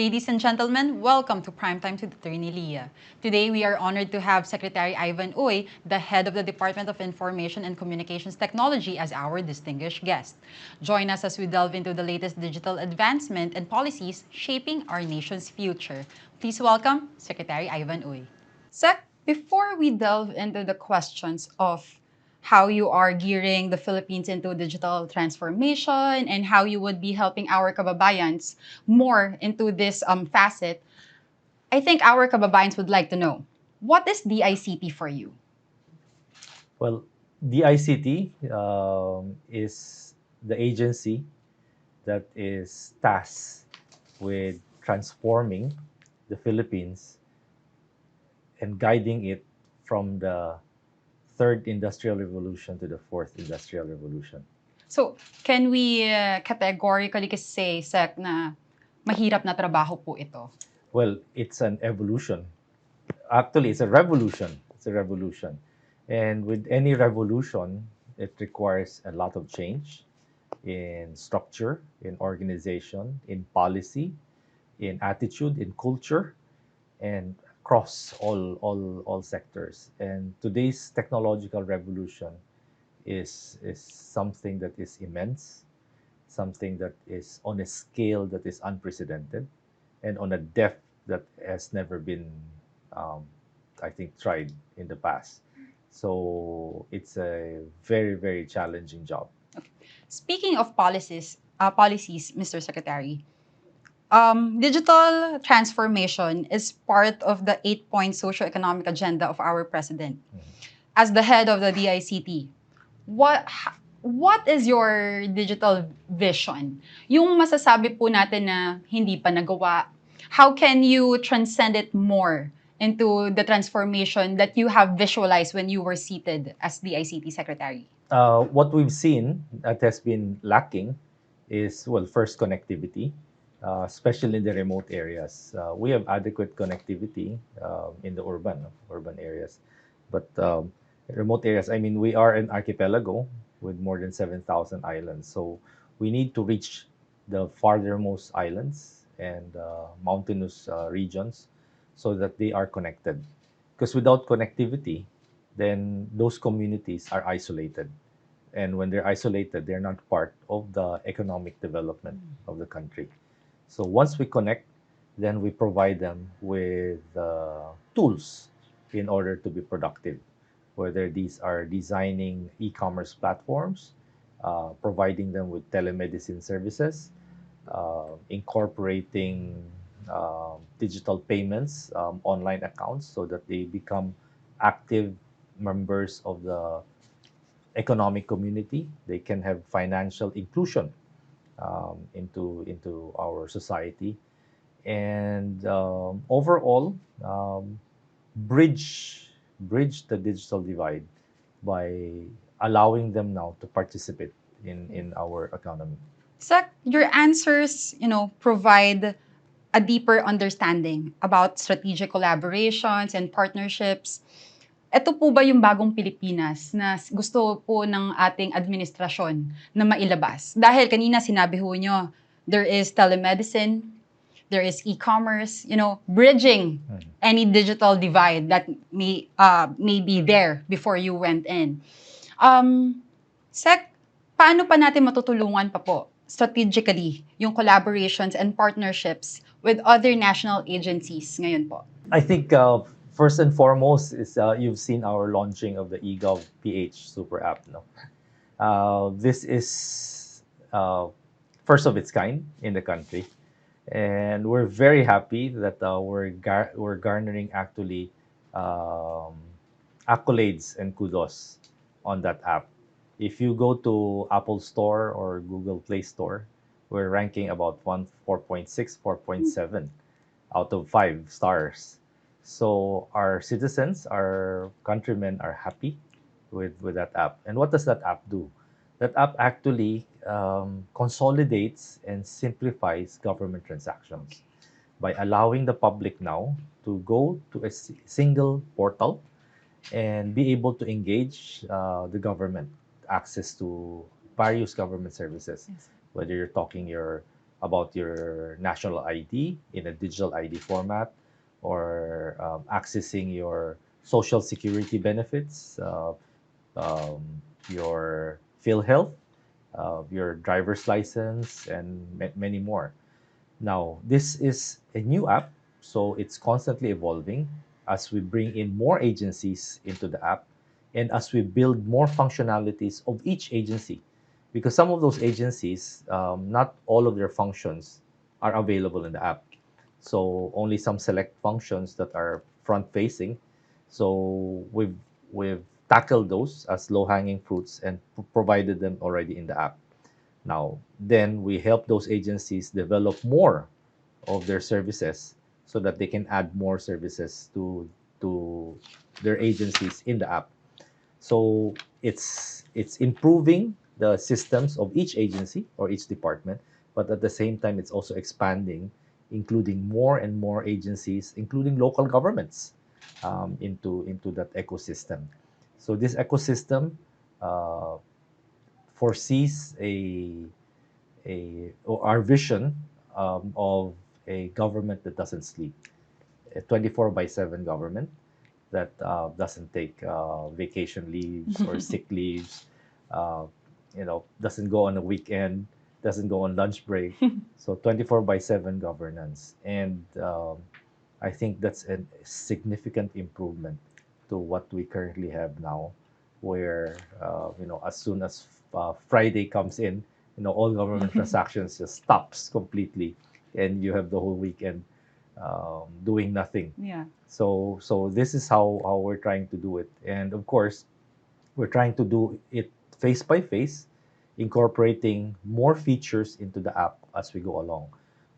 Ladies and gentlemen, welcome to Primetime to Attorney Leah. Today, we are honored to have Secretary Ivan Uy, the head of the Department of Information and Communications Technology, as our distinguished guest. Join us as we delve into the latest digital advancement and policies shaping our nation's future. Please welcome Secretary Ivan Uy. Sec, before we delve into the questions of how you are gearing the Philippines into digital transformation and how you would be helping our kababayans more into this facet, I think our kababayans would like to know, what is DICT for you? Well, DICT is the agency that is tasked with transforming the Philippines and guiding it from the third industrial revolution to the fourth industrial revolution. So, can we categorically say, Sec, na mahirap na trabaho po ito? Well, it's an evolution. Actually, it's a revolution. It's a revolution. And with any revolution, it requires a lot of change in structure, in organization, in policy, in attitude, in culture, and across all sectors. And today's technological revolution is something that is immense, something that is on a scale that is unprecedented, and on a depth that has never been, I think, tried in the past. So it's a very challenging job. Speaking of policies, Mr. Secretary, digital transformation is part of the 8-point socioeconomic agenda of our president. As the head of the DICT, what is your digital vision? Yung masasabi po natin na hindi pa nagawa, how can you transcend it more into the transformation that you have visualized when you were seated as DICT Secretary? What we've seen that has been lacking is, well, first connectivity, especially in the remote areas. We have adequate connectivity in the urban areas, but remote areas, I mean, we are an archipelago with more than 7,000 islands. So we need to reach the farthermost islands and mountainous regions so that they are connected. Because without connectivity, then those communities are isolated. And when they're isolated, they're not part of the economic development of the country. So once we connect, then we provide them with tools in order to be productive, whether these are designing e-commerce platforms, providing them with telemedicine services, incorporating digital payments, online accounts, so that they become active members of the economic community. They can have financial inclusion into our society, and overall bridge the digital divide by allowing them now to participate in our economy. Sec, your answers, provide a deeper understanding about strategic collaborations and partnerships. Ito po ba yung bagong Pilipinas na gusto po ng ating administrasyon na mailabas? Dahil kanina sinabi ho nyo, there is telemedicine, there is e-commerce, bridging any digital divide that may be there before you went in. Sec, paano pa natin matutulungan pa po strategically yung collaborations and partnerships with other national agencies ngayon po? I think first and foremost is you've seen our launching of the eGov PH super app. No, this is first of its kind in the country, and we're very happy that we're garnering actually accolades and kudos on that app. If you go to Apple Store or Google Play Store, we're ranking about 4.6, 4.7 out of 5 stars. So our citizens, our countrymen are happy with that app. And what does that app do? That app actually consolidates and simplifies government transactions by allowing the public now to go to a single portal and be able to engage the government, access to various government services, Yes. whether you're talking your about your national ID in a digital ID format, or accessing your social security benefits, um, your PhilHealth, your driver's license, and many more. Now, this is a new app, so it's constantly evolving as we bring in more agencies into the app and as we build more functionalities of each agency. Because some of those agencies, not all of their functions are available in the app. So only some select functions that are front facing. So we've tackled those as low hanging fruits and provided them already in the app. Now, then we help those agencies develop more of their services so that they can add more services to their agencies in the app. So it's improving the systems of each agency or each department, but at the same time, it's also expanding, including more and more agencies, including local governments, into that ecosystem. So this ecosystem uh, foresees our vision of a government that doesn't sleep, a 24 by 7 government that doesn't take vacation leaves or sick leaves, uh, doesn't go on a weekend, doesn't go on lunch break. So 24 by 7 governance. And I think that's a significant improvement to what we currently have now, where, as soon as Friday comes in, all government transactions just stops completely, and you have the whole weekend doing nothing. Yeah. So this is how we're trying to do it, and of course, we're trying to do it face by face, incorporating more features into the app as we go along.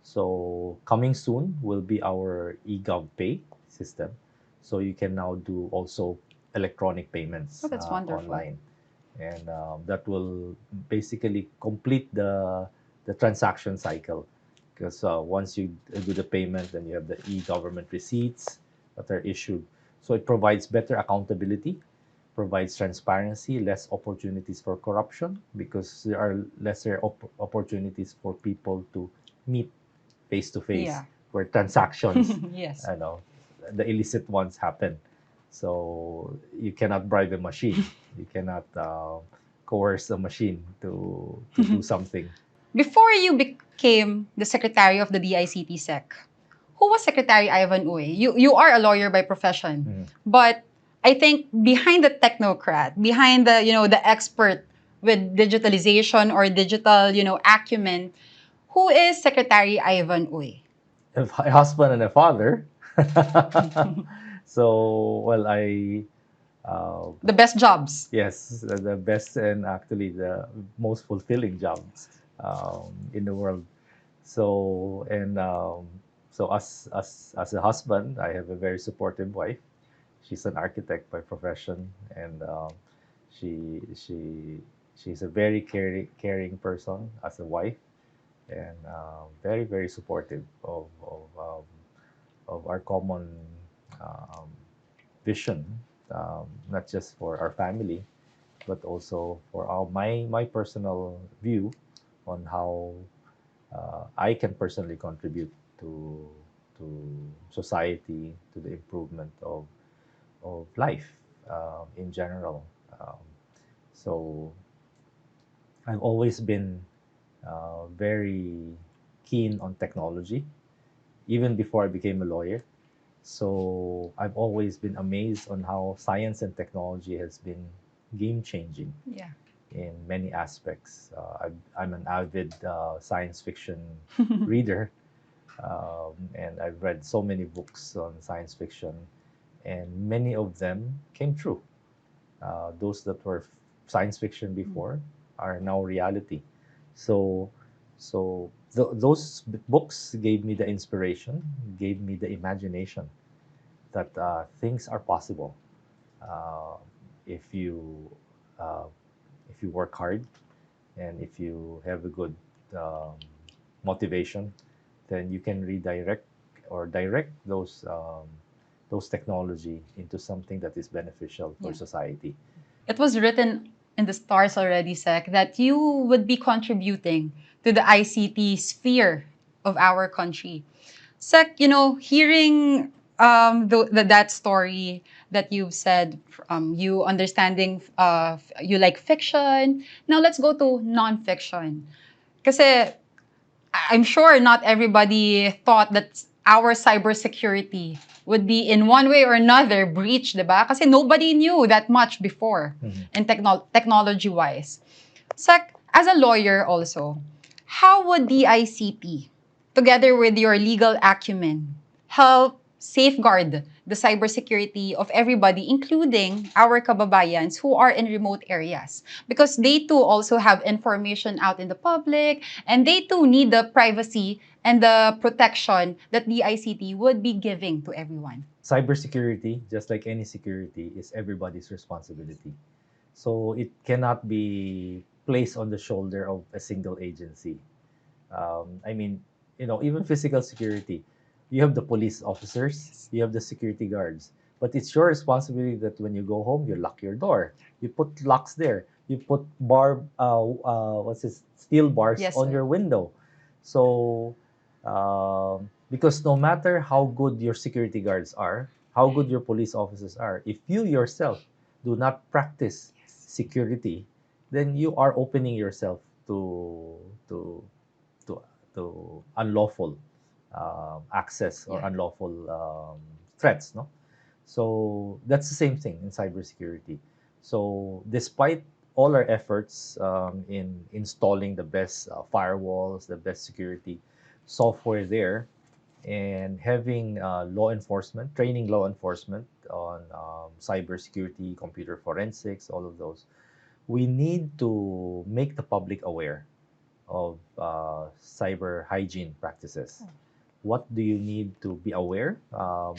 So coming soon will be our eGov Pay system. So you can now do also electronic Oh, payments that's wonderful. online, and that will basically complete the transaction cycle. Because once you do the payment, then you have the e-government receipts that are issued. So it provides better accountability, provides transparency, less opportunities for corruption because there are lesser opportunities for people to meet face to face, Yeah. where transactions, Yes. I know, the illicit ones happen. So you cannot bribe a machine. You cannot coerce a machine to do something. Before you became the secretary of the DICT Sec, who was Secretary Ivan Uy? You are a lawyer by profession, Mhm. but I think behind the technocrat, behind the the expert with digitalization or digital acumen, who is Secretary Ivan Uy? A husband and a father. So, well, uh, The best jobs. yes, the best and actually the most fulfilling job in the world. So, and so as a husband, I have a very supportive wife. She's an architect by profession, and she she's a very caring person as a wife, and very very supportive of our common um, vision, not just for our family, but also for my personal view on how I can personally contribute to to society, to the improvement of life in general. Um, so I've always been very keen on technology, even before I became a lawyer. So I've always been amazed on how science and technology has been game changing Yeah. in many aspects. I'm an avid science fiction reader, and I've read so many books on science fiction, and many of them came true. Those that were science fiction before are now reality. So, those books gave me the inspiration, gave me the imagination that things are possible uh, if you uh, if you work hard and if you have a good um, motivation, then you can redirect or direct those technology into something that is beneficial for Yeah. society. It was written in the stars already, Sec, that you would be contributing to the ICT sphere of our country. Sec, hearing that story that you've said, you understanding, you like fiction. Now let's go to non-fiction. Kasi I'm sure not everybody thought that our cybersecurity would be in one way or another breached, diba? Kasi nobody knew that much before in technology-wise. Sec, as a lawyer also, how would DICT, together with your legal acumen, help safeguard the cybersecurity of everybody, including our kababayans who are in remote areas? Because they too also have information out in the public, and they too need the privacy and the protection that DICT would be giving to everyone. Cybersecurity, just like any security, is everybody's responsibility. So it cannot be placed on the shoulder of a single agency. I mean, even physical security, you have the police officers, you have the security guards, but it's your responsibility that when you go home, you lock your door, you put locks there, you put what's this, steel bars Yes, on sir. your window. So, because no matter how good your security guards are, how good your police officers are, if you yourself do not practice security, then you are opening yourself to to to to unlawful access or Yeah. unlawful threats. No, so that's the same thing in cybersecurity. So despite all our efforts in installing the best firewalls, the best security software there, and having training law enforcement on cybersecurity, computer forensics, all of those, we need to make the public aware of cyber hygiene practices. What do you need to be aware?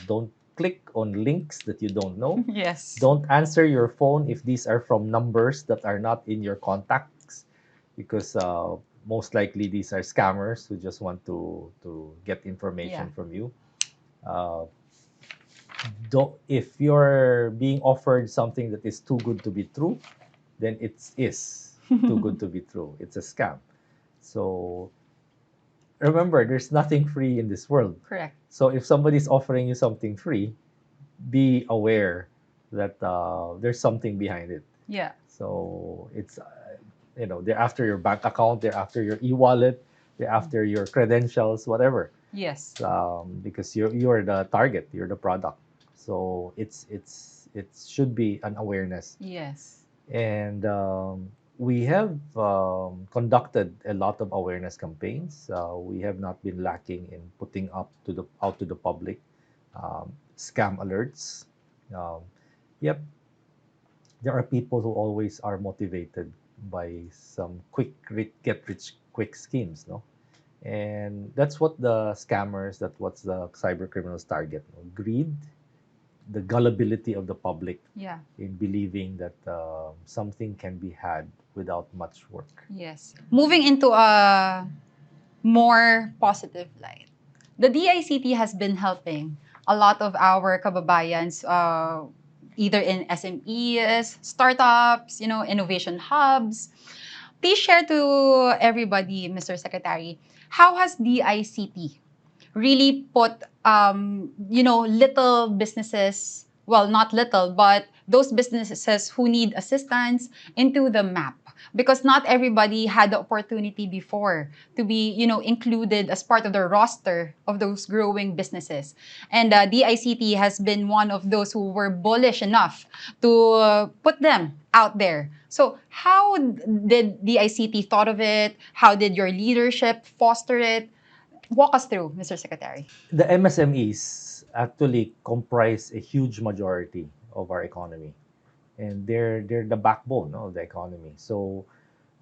Don't click on links that you don't know. Yes. Don't answer your phone if these are from numbers that are not in your contacts, because most likely these are scammers who just want to get information Yeah. from you. Uh, don't, if you're being offered something that is too good to be true, then it is too good to be true. It's a scam. So remember, there's nothing free in this world. Correct. So if somebody's offering you something free, be aware that there's something behind it. Yeah. So it's, they're after your bank account, they're after your e-wallet, they're after your credentials, whatever. Yes. Because you're the target, you're the product. So it should be an awareness. Yes. And we have conducted a lot of awareness campaigns. We have not been lacking in putting out to the public scam alerts. Um, yep, there are people who always are motivated by some get rich quick schemes, no? And that's what the scammers, that what's the cyber criminals target, no? Greed, the gullibility of the public Yeah. in believing that something can be had without much work. Yes. Moving into a more positive light, the DICT has been helping a lot of our kababayans, either in SMEs, startups, innovation hubs. Please share to everybody, Mr. Secretary, how has DICT really put, little businesses, well, not little, but those businesses who need assistance into the map? Because not everybody had the opportunity before to be, included as part of the roster of those growing businesses. And DICT has been one of those who were bullish enough to put them out there. So how did DICT thought of it? How did your leadership foster it? Walk us through, Mr. Secretary. The MSMEs actually comprise a huge majority of our economy, and they're the backbone, no, of the economy. So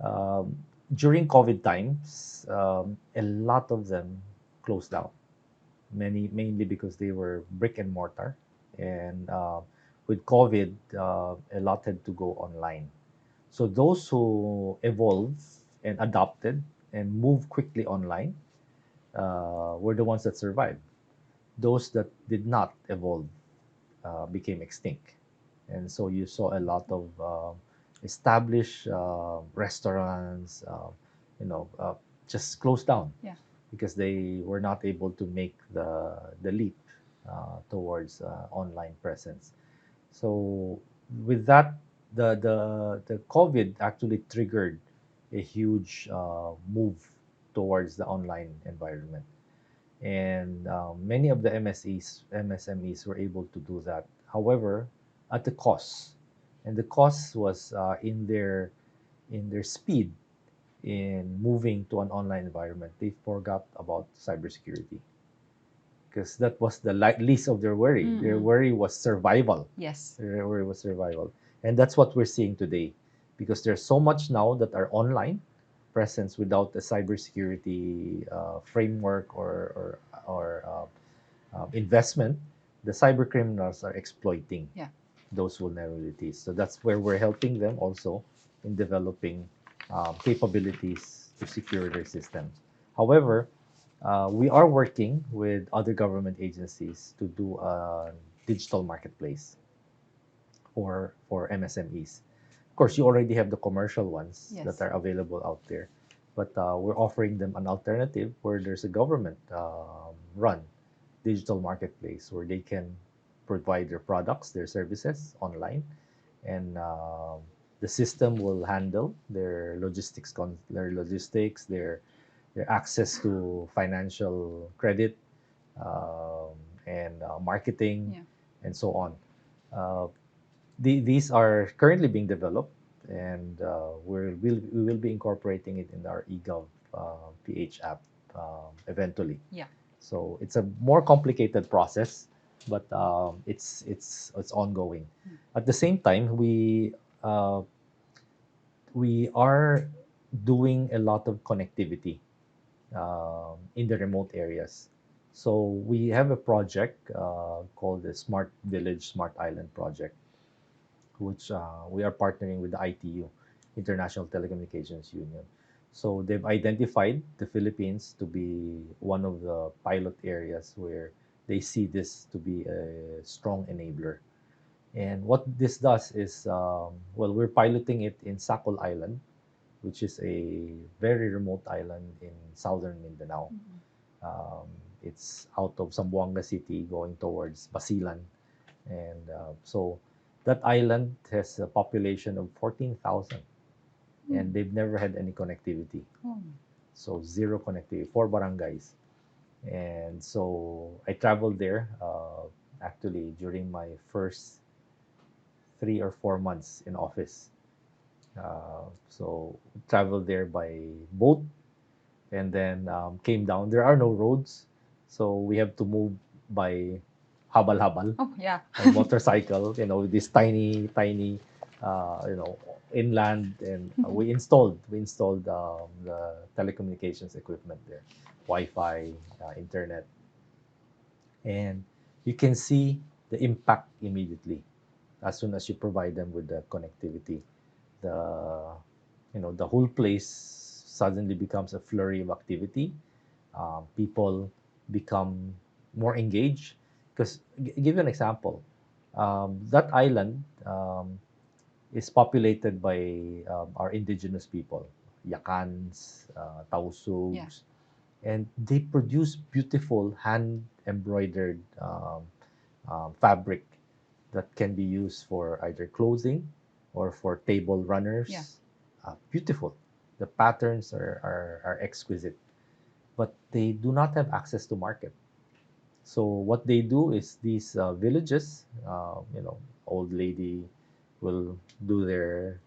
um, during COVID times, a lot of them closed down. Many mainly because they were brick and mortar, and with COVID, a lot had to go online. So those who evolved and adopted and moved quickly online were the ones that survived. Those that did not evolve became extinct, and so you saw a lot of established restaurants, just closed down Yeah. because they were not able to make the leap towards online presence. So with that, the COVID actually triggered a huge move towards the online environment, and many of the MSMEs were able to do that. However, at the cost, and the cost was in their speed in moving to an online environment. They forgot about cybersecurity because that was the least of their worry. Their Mm-mm. worry was survival. Yes. Their worry was survival, and that's what we're seeing today, because there's so much now that are online presence without a cybersecurity framework or investment. The cyber criminals are exploiting Yeah. those vulnerabilities. So that's where we're helping them also in developing capabilities to secure their systems. However, we are working with other government agencies to do a digital marketplace for MSMEs. Of course, you already have the commercial ones that Yes. are available out there, but we're offering them an alternative where there's a government run digital marketplace where they can provide their products, their services online, and the system will handle their access to financial credit, and marketing, Yeah. and so on. Uh, these are currently being developed, and we will be incorporating it in our eGov PH app eventually. Yeah. So it's a more complicated process, but it's ongoing. At the same time, uh, we are doing a lot of connectivity in the remote areas. So we have a project called the Smart Village, Smart Island project, which we are partnering with the ITU, International Telecommunications Union. So they've identified the Philippines to be one of the pilot areas where they see this to be a strong enabler. And what this does is, we're piloting it in Sakol Island, which is a very remote island in southern Mindanao. Um, it's out of Zamboanga City going towards Basilan. And so that island has a population of 14,000, and they've never had any connectivity. Oh. So zero connectivity, four barangays. And so I traveled there actually during my first 3 or 4 months in office. So traveled there by boat, and then came down. There are no roads, so we have to move by habal-habal, Oh, yeah. by motorcycle. This tiny, tiny, inland, and we installed the telecommunications equipment there, Wi-Fi, internet, and you can see the impact immediately as soon as you provide them with the connectivity. The the whole place suddenly becomes a flurry of activity. People become more engaged because, give you an example, that island is populated by our indigenous people, Yakans, Yeah. Tausugs, and they produce beautiful hand embroidered fabric that can be used for either clothing or for table Yeah. runners. Beautiful. The patterns are exquisite, but they do not have access to market. So what they do is these villages, old lady will do their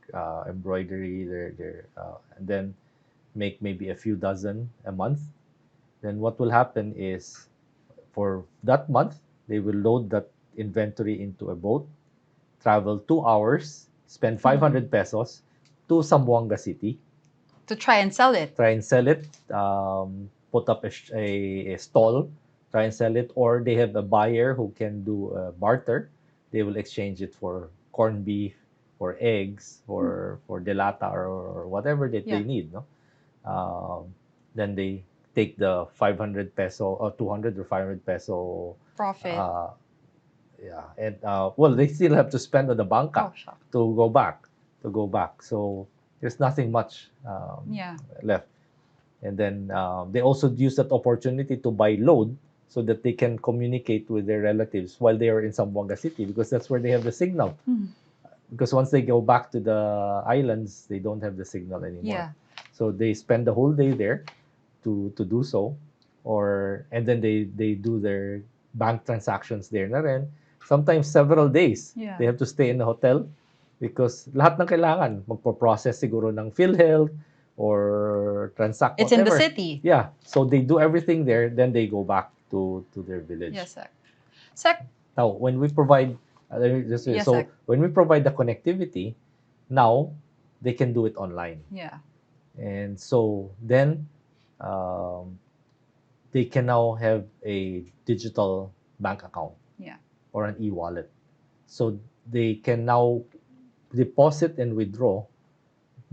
embroidery, and then make maybe a few dozen a month. Then what will happen is, for that month, they will load that inventory into a boat, travel 2 hours, spend 500 pesos to Zamboanga City, To try and sell it. try and sell it, put up a stall, try and sell it, or they have a buyer who can do a barter. They will exchange it for corned beef, for eggs, for delata, or whatever that they Yeah. need. No, then they take the 500 peso or 200 or 500 peso. Profit. Yeah, and well, they still have to spend on the Oh, banca shock. to go back. to go back. So there's nothing much Yeah. left. And then they also use that opportunity to buy load so that they can communicate with their relatives while they are in Zamboanga City, because that's where they have the signal. Because once they go back to the islands, they don't have the signal anymore. Yeah. So they spend the whole day there to do so, and then they do their bank transactions there na rin. Sometimes several days. Yeah. They have to stay in the hotel because lahat ng kailangan, magpo-process siguro ng PhilHealth or transact It's in the whatever. city. Yeah. So they do everything there, then they go back to their village. Yes, Sec. Sec, Now, when we provide, Yes, so Sec. when we provide the connectivity, now they can do it online. Yeah. And so then um, they can now have a digital bank account Yeah. or an e-wallet. So they can now deposit and withdraw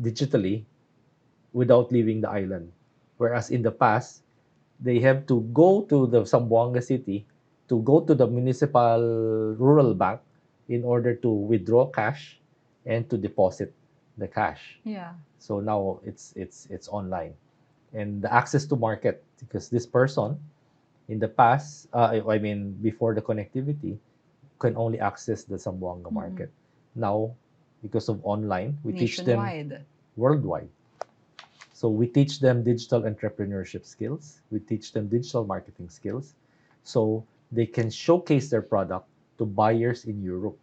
digitally without leaving the island. Whereas in the past, they have to go to the Zamboanga City to go to the municipal rural bank in order to withdraw cash and to deposit the cash. Yeah. So now it's online, and the access to market, because this person in the past, I mean before the connectivity, can only access the Zamboanga market. Now, because of online, we teach them Nationwide. worldwide. So we teach them digital entrepreneurship skills. We teach them digital marketing skills, so they can showcase their product to buyers in Europe,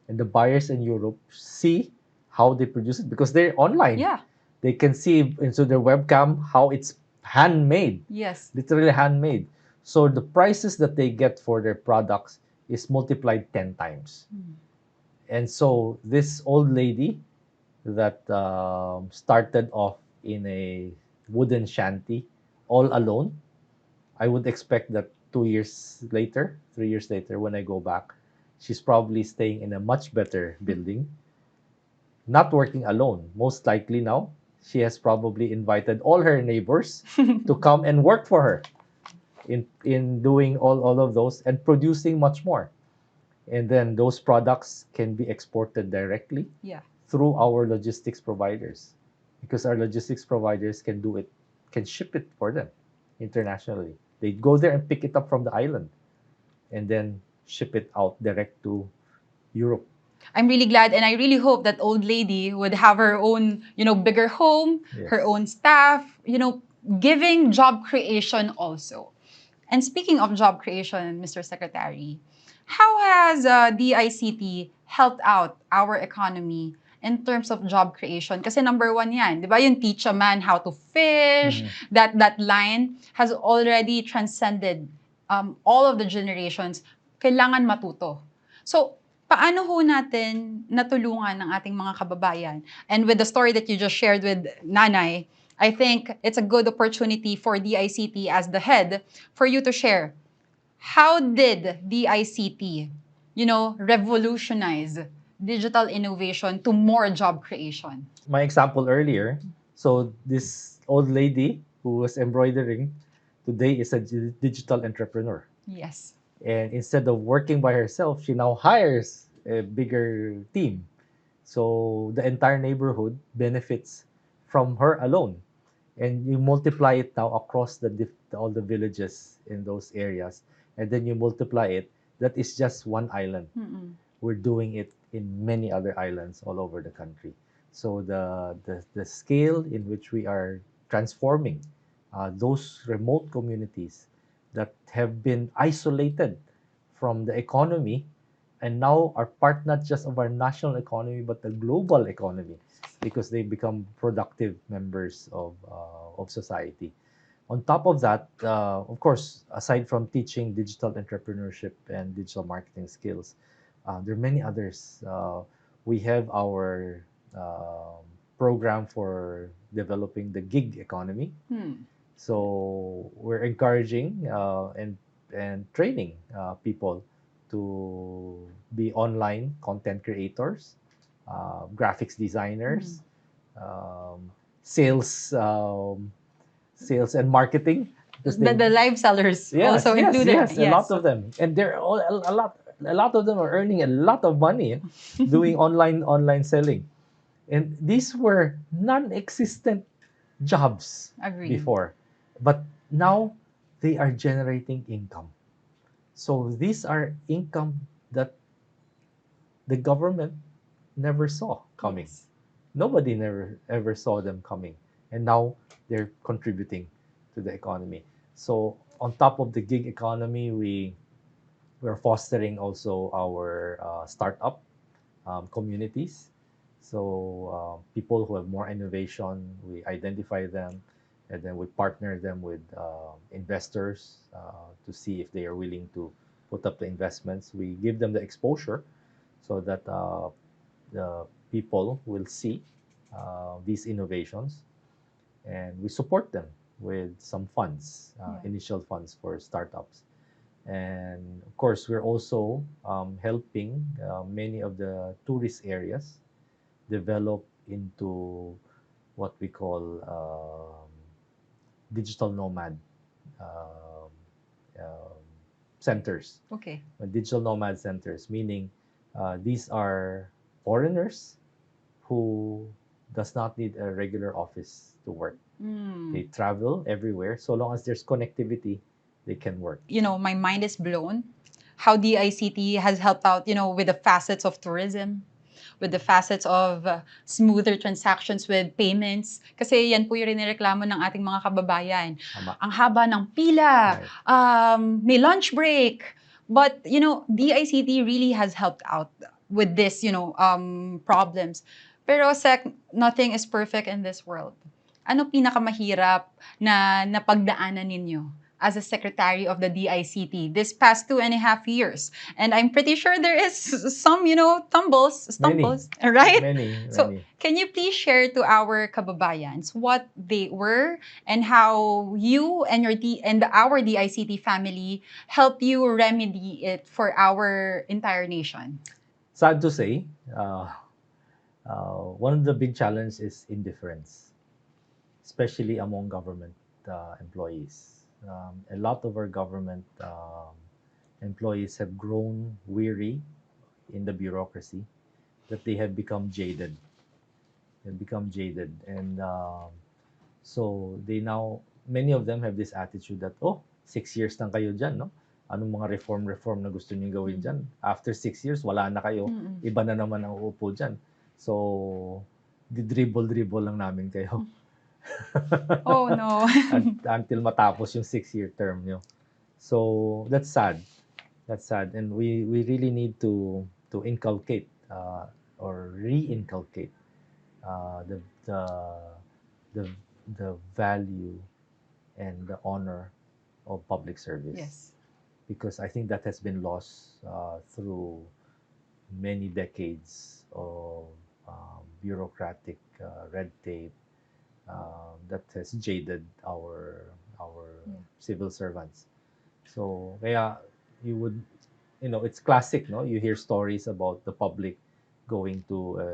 and the buyers in Europe see how they produce it because they're online. Yeah. They can see into their webcam how it's handmade, Yes. literally handmade. So the prices that they get for their products is multiplied 10 times. And so this old lady that started off in a wooden shanty all alone, I would expect that 2 years later, 3 years later, when I go back, she's probably staying in a much better building, not working alone. Most likely now, she has probably invited all her neighbors to come and work for her in doing all of those and producing much more. And then those products can be exported directly Yeah. through our logistics providers, because our logistics providers can do it, can ship it for them internationally. They go there and pick it up from the island and then ship it out direct to Europe. I'm really glad, and I really hope that old lady would have her own, bigger home, her Yes. own staff, giving job creation also. And speaking of job creation, Mr. Secretary, how has DICT helped out our economy in terms of job creation? Kasi number one yan, di ba? Yung teach a man how to fish, that line has already transcended all of the generations. Kailangan matuto. So, paano ho natin natulungan ng ating mga kababayan? And with the story that you just shared with Nanay, I think it's a good opportunity for DICT as the head for you to share. How did DICT, revolutionize digital innovation to more job creation? My example earlier, so this old lady who was embroidering today is a digital entrepreneur. Yes. And instead of working by herself, she now hires a bigger team. So the entire neighborhood benefits from her alone. And you multiply it now across all the villages in those areas. And then you multiply it. That is just one island. We're doing it in many other islands all over the country. So the scale in which we are transforming those remote communities that have been isolated from the economy and now are part not just of our national economy but the global economy, because they become productive members of society. On top of that, of course, aside from teaching digital entrepreneurship and digital marketing skills, there are many others. We have our program for developing the gig economy. So we're encouraging and training people to be online content creators, graphics designers, sales, sales and marketing. Because The live sellers yes, also yes, included. yes, a lot of them, and they're all a lot of them are earning a lot of money doing online selling. And these were non-existent jobs Agreed. before, but now they are generating income. So these are income that the government never saw coming. Yes. Nobody never ever saw them coming. And now they're contributing to the economy. So on top of the gig economy, we're fostering also our startup communities. So people who have more innovation, we identify them, and then we partner them with investors to see if they are willing to put up the investments. We give them the exposure so that the people will see these innovations, and we support them with some funds, Yeah. initial funds for startups. And of course, we're also helping many of the tourist areas develop into what we call digital nomad um, um, centers. Okay. Digital nomad centers, meaning these are foreigners who does not need a regular office to work. Mm. They travel everywhere. So long as there's connectivity, they can work. My mind is blown how DICT has helped out, with the facets of tourism, with the facets of smoother transactions with payments. Kasi yan po yung inireklamo ng ating mga kababayan. Tama. Ang haba ng pila, Right. may lunch break. But, DICT really has helped out with this, problems. Pero, Sec, nothing is perfect in this world. Ano pinakamahirap na napagdaanan ninyo as a secretary of the DICT this past 2.5 years? And I'm pretty sure there is some, stumbles, right? Many, So, many. can you please share to our kababayans what they were and how you and our DICT family helped you remedy it for our entire nation? Sad to say, one of the big challenges is indifference, especially among government employees. A lot of our government employees have grown weary in the bureaucracy, that they have become jaded. They've become jaded, and so they now, many of them have this attitude that, oh, 6 years lang kayo dyan, no? Anong mga reform na gusto niyo gawin dyan? After 6 years, wala na kayo. Iba na naman ang uupo dyan. So, dribble lang namin kayo. Oh, no. Until matapos yung 6-year term nyo. So, that's sad. That's sad. And we really need to inculcate or re-inculcate the, the, the value and the honor of public service. Yes. Because I think that has been lost through many decades of bureaucratic red tape that has jaded our civil servants. So kaya you would, it's classic, no? You hear stories about the public going to a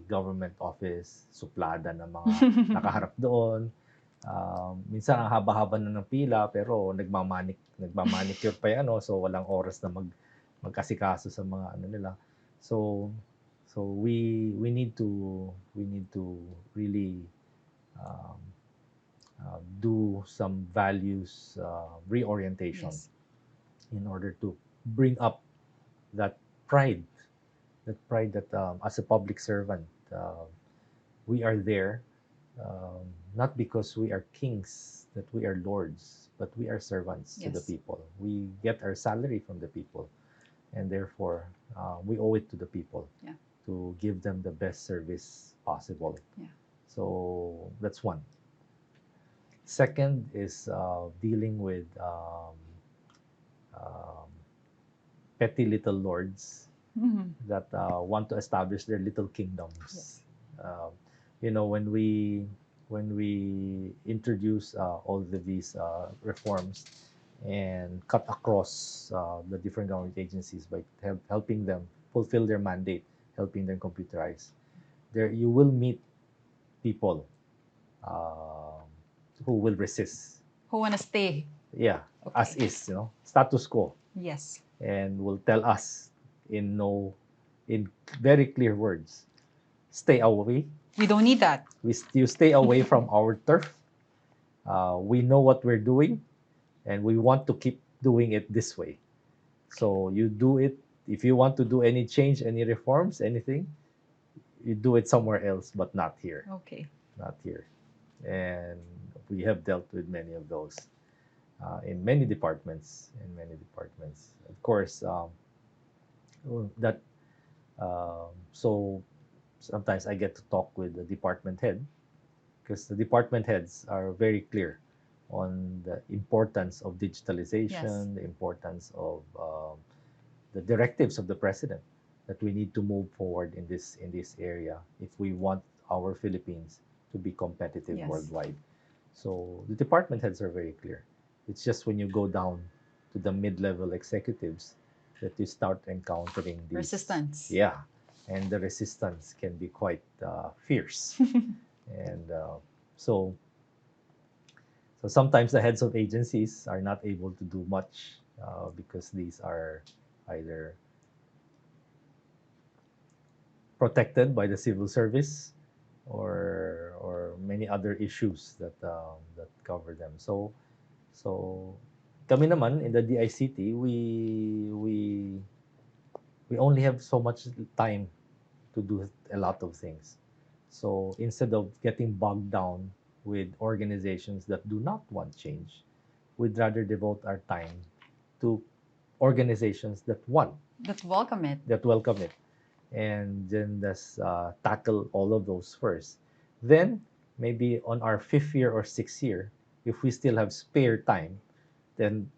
government office, suplada ng mga nakaharap doon. Minsan ang haba-haba na ng pila, pero nagmamanicure pa yan, no? So walang oras na magkasikaso sa mga ano nila. So we need to really do some values reorientation. Yes. In order to bring up that pride, that as a public servant, we are there not because we are kings, that we are lords, but we are servants to the Yes. people. We get our salary from the people, and therefore we owe it to the people to give them the best service possible. Yeah. So that's one. Second is dealing with petty little lords that want to establish their little kingdoms. Yes. When we introduce all of these reforms and cut across the different government agencies by helping them fulfill their mandate, helping them computerize, there you will meet people who will resist. Who wanna stay? Yeah, Okay. as is, status quo, Yes. and will tell us in very clear words stay away. We don't need that. You stay away from our turf. We know what we're doing, and we want to keep doing it this way. So you do it. If you want to do any change, any reforms, anything, you do it somewhere else, but not here. Okay. Not here. And we have dealt with many of those in many departments. In many departments, of course, that so sometimes I get to talk with the department head because the department heads are very clear on the importance of digitalization, the importance of the directives of the president that we need to move forward in this area if we want our Philippines to be competitive worldwide. So the department heads are very clear. It's just when you go down to the mid-level executives that you start encountering these Resistance. Yeah, and the resistance can be quite fierce. And so so sometimes the heads of agencies are not able to do much because these are either protected by the civil service or many other issues that cover them. So kami naman in the DICT, we only have so much time to do a lot of things. So instead of getting bogged down with organizations that do not want change, we'd rather devote our time to organizations That welcome it. that welcome it, and then let's tackle all of those first. Then maybe on our fifth year or sixth year, if we still have spare time, then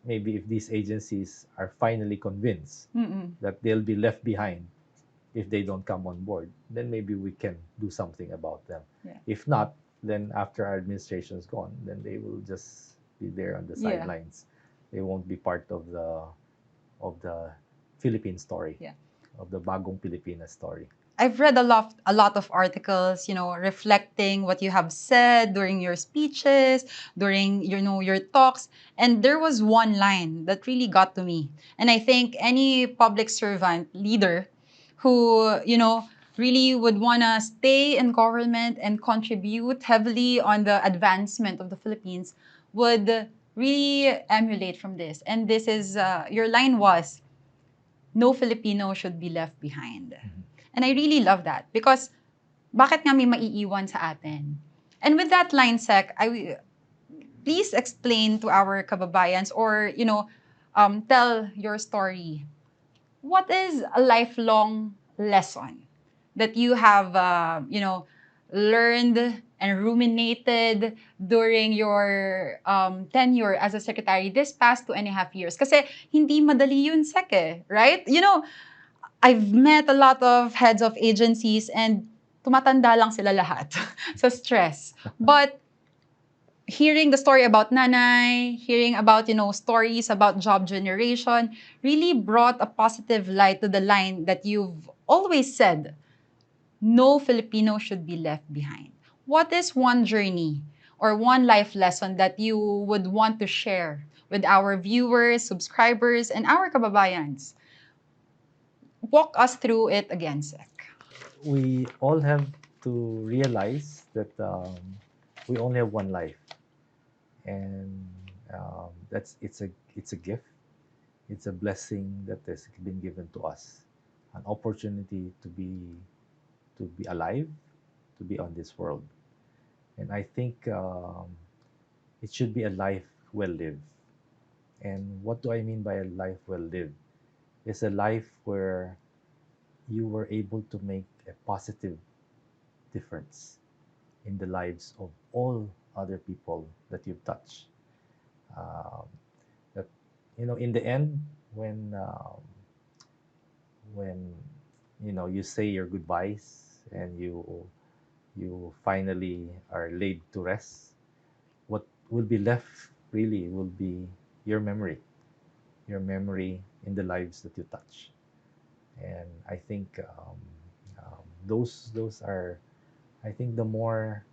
maybe if these agencies are finally convinced Mm-mm. that they'll be left behind if they don't come on board, then maybe we can do something about them. Yeah. If not, then after our administration is gone, then they will just be there on the Yeah. sidelines. They won't be part of the Philippine story, Yeah. of the Bagong Pilipinas story. I've read a lot of articles, reflecting what you have said during your speeches, during your talks, and there was one line that really got to me. And I think any public servant leader who, really would want to stay in government and contribute heavily on the advancement of the Philippines would really emulate from this. And this is your line was, no Filipino should be left behind. And I really love that because bakit nga may maiiwan sa atin? And with that line, Sec, please explain to our kababayans or, tell your story. What is a lifelong lesson that you have, learned and ruminated during your tenure as a secretary this past 2.5 years? Kasi hindi madali yun, Sec, right? I've met a lot of heads of agencies and tumatanda lang sila lahat sa stress. But hearing the story about Nanay, hearing about, stories about job generation, really brought a positive light to the line that you've always said, no Filipino should be left behind. What is one journey or one life lesson that you would want to share with our viewers, subscribers, and our kababayans? Walk us through it again, Sec. We all have to realize that we only have one life, and that's it's a gift. It's a blessing that has been given to us, an opportunity to be alive, to be on this world, and I think it should be a life well lived. And what do I mean by a life well lived? It's a life where you were able to make a positive difference in the lives of all other people that you've touched. Um, that in the end, when you say your goodbyes and you finally are laid to rest, what will be left really will be your memory in the lives that you touch. And I think those are, I think, the more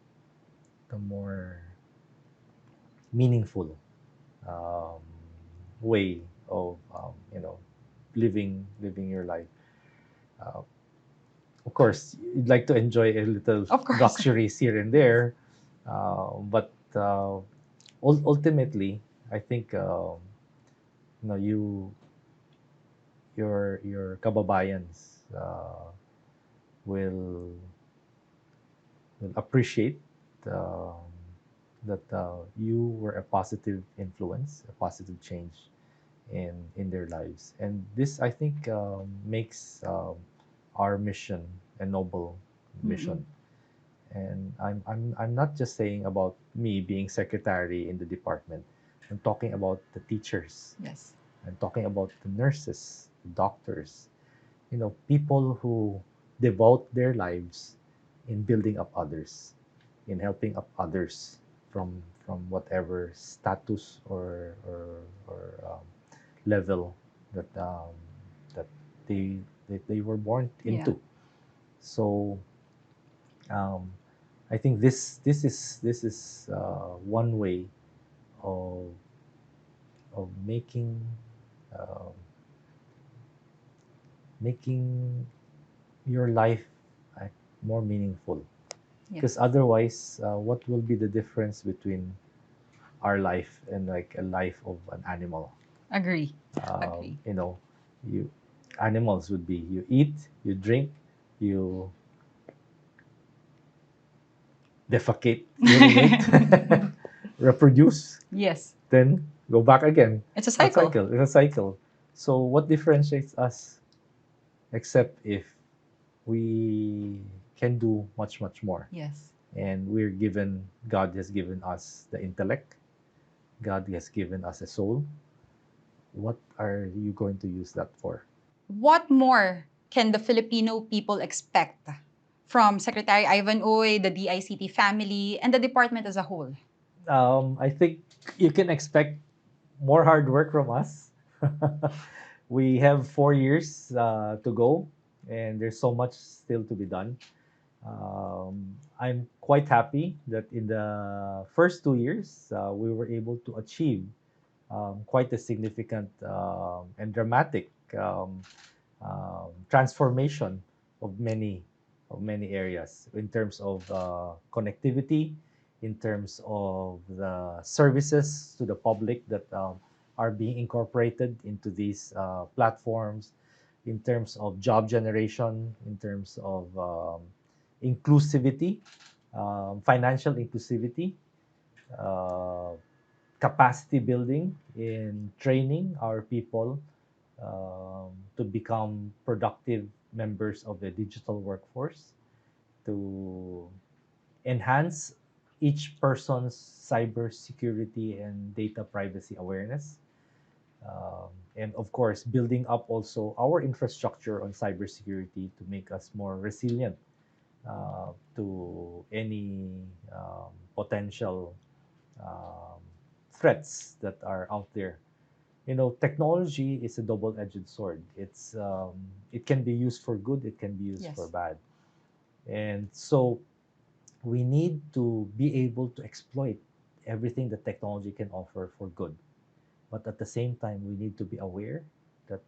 meaningful um, way of living your life. Uh, of course, you'd like to enjoy a little Of course. luxuries here and there, but ultimately, I think you know your kababayans will will appreciate um, that you were a positive influence, a positive change in their lives. And this, I think, makes our mission a noble Mm-mm. mission. And I'm not just saying about me being secretary in the department. I'm talking about the teachers. Yes. I'm talking about the nurses, the doctors, people who devote their lives in building up others, in helping up others from whatever status or level that that they were born Yeah. into. So um, I think this is one way of making uh, making your life uh, more meaningful. Because Yes. otherwise, what will be the difference between our life and like a life of an animal? Agree. Um, Agree. you know, you animals would be you eat, you drink, you defecate, urinate, reproduce, Yes. then go back again. It's a That cycle. cycle is a cycle. So what differentiates us, except if we can do much more, Yes. and God has given us the intellect, God has given us a soul. What are you going to use that for? What more can the Filipino people expect from Secretary Ivan Uy, the DICT family, and the department as a whole? I think you can expect more hard work from us. We have 4 years to go, and there's so much still to be done. I'm quite happy that in the first 2 years, we were able to achieve quite a significant and dramatic transformation of many areas in terms of connectivity, in terms of the services to the public that are being incorporated into these platforms, in terms of job generation, in terms of inclusivity, financial inclusivity, uh, capacity building in training our people to become productive members of the digital workforce, to enhance each person's cybersecurity and data privacy awareness. And of course, building up also our infrastructure on cybersecurity to make us more resilient to any potential um, threats that are out there. Technology is a double-edged sword. It can be used for good, it can be used for Yes. bad, and so we need to be able to exploit everything that technology can offer for good. But at the same time, we need to be aware that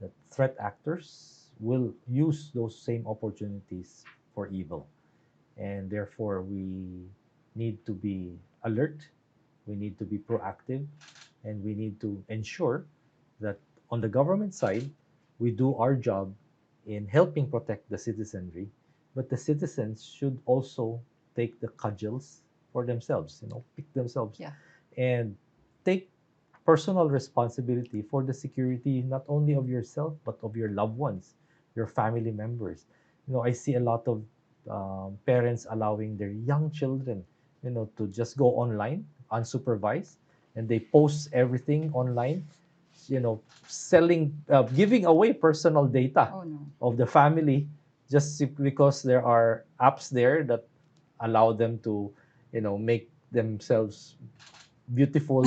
that threat actors will use those same opportunities for evil, and therefore we need to be alert, we need to be proactive, and we need to ensure that on the government side, we do our job in helping protect the citizenry, but the citizens should also take the cudgels for themselves, pick themselves Yeah. and take personal responsibility for the security not only of yourself but of your loved ones, your family members. I see a lot of parents allowing their young children, to just go online unsupervised, and they post everything online, selling, giving away personal data Oh no. of the family just because there are apps there that allow them to, make themselves beautiful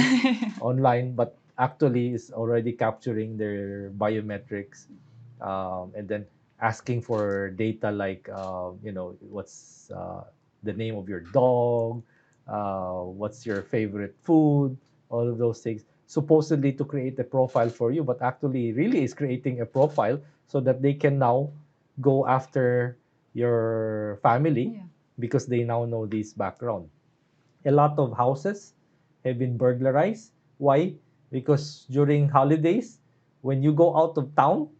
online, but actually is already capturing their biometrics, and then asking for data like, what's the name of your dog, what's your favorite food, all of those things, supposedly to create a profile for you, but actually really is creating a profile so that they can now go after your family Yeah. because they now know this background. A lot of houses have been burglarized. Why? Because during holidays, when you go out of town,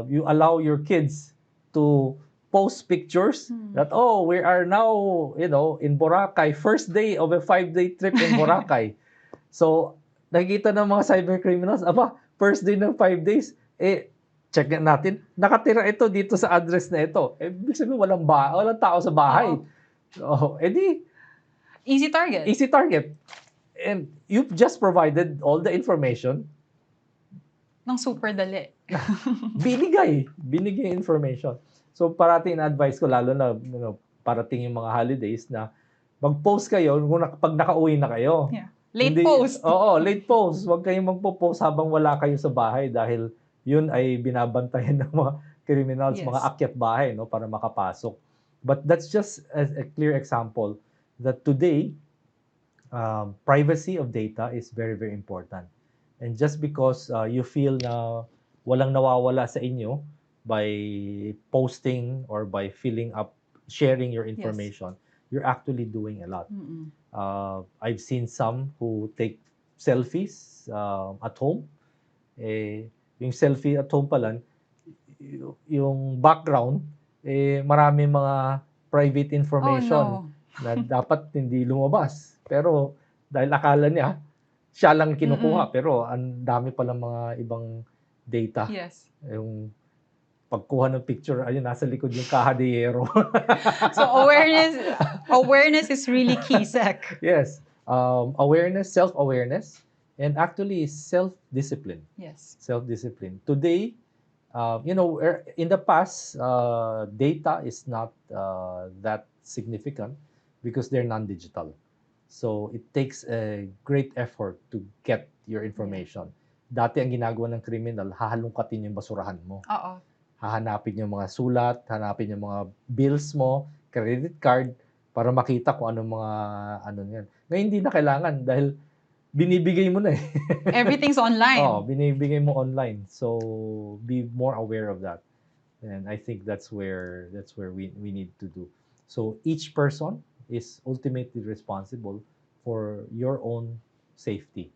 you allow your kids to post pictures that, oh, we are now, in Boracay, first day of a 5-day trip in Boracay. So, nakikita ng mga cyber criminals, aba, first day ng 5 days, check natin, nakatira ito dito sa address na ito. Ibig sabihin, walang tao sa bahay. Oo. Oh, edi, Easy target. easy target. And you've just provided all the information. Nang super dali. Binigay information. So parating na-advise ko, lalo na parating yung mga holidays, na mag-post kayo pag nakauwi na kayo. Yeah. Late post. Oo, late post. Huwag kayong magpo-post habang wala kayo sa bahay dahil yun ay binabantayan ng mga criminals, Yes. mga akyat bahay, no, para makapasok. But that's just a clear example that today, privacy of data is very, very important. And just because you feel na walang nawawala sa inyo by posting or by sharing your information, you're actually doing a lot. I've seen some who take selfies at home. Yung selfie at home pala, yung background, marami mga private information na dapat hindi lumabas. Pero dahil akala niya, siya lang kinukuha. Pero ang dami palang mga ibang data. Yes. Yung pagkuha ng picture, ayun, nasa likod yung kahadiyero. So awareness is really key, Sec. Yes. Awareness, self-awareness, and actually self-discipline. Yes. Self-discipline. Today, in the past, data is not that significant because they're non-digital. So it takes a great effort to get your information. Dati ang ginagawa ng criminal, hahalungkatin yung basurahan mo. Oo. Hahanapin yung mga sulat, hanapin yung mga bills mo, credit card, para makita kung anong mga yan. Ngayon hindi na kailangan dahil binibigay mo na eh. Everything's online. Binibigay mo online. So be more aware of that. And I think that's where we need to do. So each person is ultimately responsible for your own safety.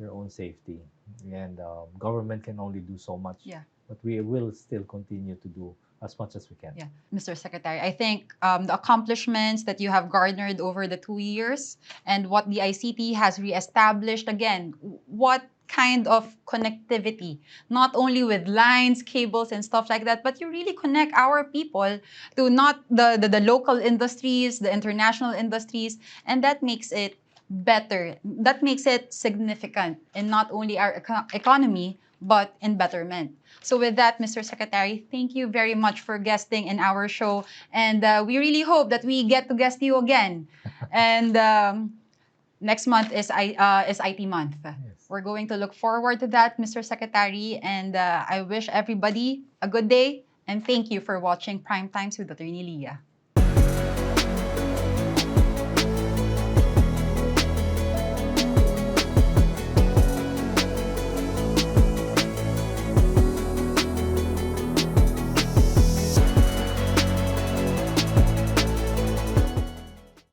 And government can only do so much. Yeah. But we will still continue to do as much as we can. Yeah, Mr. Secretary, I think the accomplishments that you have garnered over the 2 years and what the ICT has reestablished, again, what kind of connectivity, not only with lines, cables, and stuff like that, but you really connect our people to not the local industries, the international industries, and that makes it better. That makes it significant in not only our economy, but in betterment. So with that, Mr. Secretary, thank you very much for guesting in our show. And we really hope that we get to guest you again. And next month is IT month. Yes. We're going to look forward to that, Mr. Secretary. And I wish everybody a good day. And thank you for watching Prime Times with Attorney Leah.